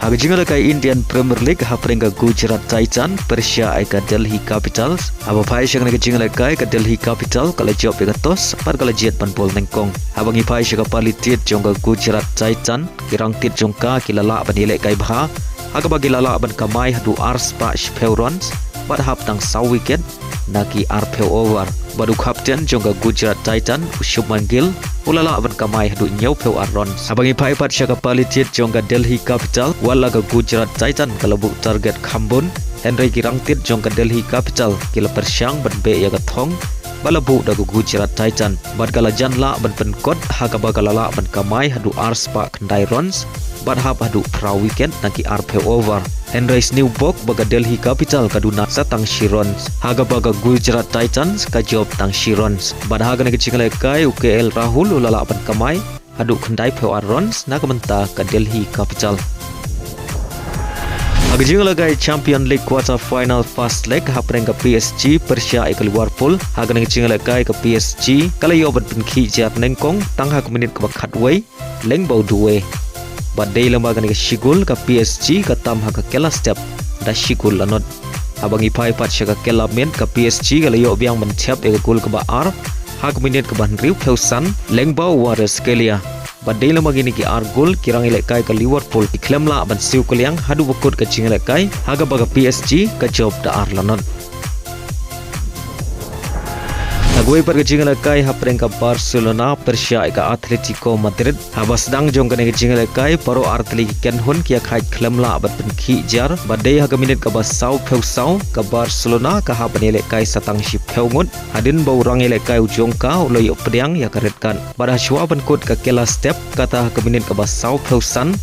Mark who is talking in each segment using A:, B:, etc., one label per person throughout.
A: Haga jingle kai Indian Premier League haprenga Gujarat Titan Persia ka Delhi Capitals. Aba pai shang ka jingle kai ka Delhi Capital kala job ka tos par kala jet pan pol nengkong. Habang ipai shaka palitit jongga Gujarat Titan kirang tit jongka kilala banile kai bha. Haga bagi lala ban kamai hadu ars pa runs bad hap tang saw wicket naki arpeu over. Badu kapten jongga Gujarat Titan Shubman Gill ulala ban kamai hadu nyau peu runs. Habang ipai pat shaka palitit jongga Delhi Capital wala ka Gujarat Titan kalabuk target khambun. Henry kirang tit jongga Delhi Capital kila persyang ban be ya ka thong balabu dagu Gujarat Titan bad kala janla ban penkot haga bagalala ban kamai hadu ars pa kendai runs bad hap hadu pra weekend naki arpe over. Henry's new book baga Delhi Capital kaduna sa tang shirons haga baga Gujarat Titans ka job tang shirons bad haga naki chingale kai UKL Rahul ulala ban kamai hadu kendai peu runs na kamenta ka Delhi Capital. Haga lagai Champion League quarter final first leg haprenga PSG Persia ke Liverpool. Haga nang jingle lagai ke PSG kala yo ban penki jat nengkong tangha ke menit ke khatway leng bau duwe. Badai lembaga nang shigul ke PSG ka tam haga kela step da shigul lanot. Habang ipai pat shaka kela men ke PSG kala yo biang ban tap e gol ke ba ar haga menit ke ban riu peusan leng bau wara skelia. Badai lembaga ni ki ar gol kirang ilekai ke Liverpool diklaim la ban siu kuliang hadu bukut ke jingilekai haga baga PSG ke job da ar lanon. Nagoi per ke jingilekai hapreng ke Barcelona Persia ke Atletico Madrid habas dang jong ke jingilekai paro artli ken hun kia khai klaim la ban penki jar badai haga minit ke basau peusau ke Barcelona ke ha banilekai satang shi peungut hadin bau rang ilekai ujongka uloi pediang ya karetkan pada shua ban kod ke kela step kata ke minit ke basau peusan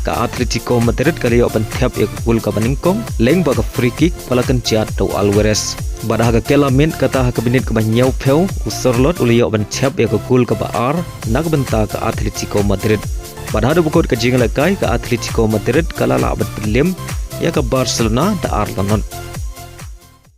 A: ke Atletico Madrid kali yo ban Thep e gol ka baningkong leng baga free kick palakan jat do Alverz pada haga kela min kata ke minit ke banyau peu usorlot ulio ban Thep e gol ka ba ar nak benta ke Atletico Madrid pada hadu bukot ke jingle kai ke Atletico Madrid kala la ban Liem ya ke Barcelona da ar lanon.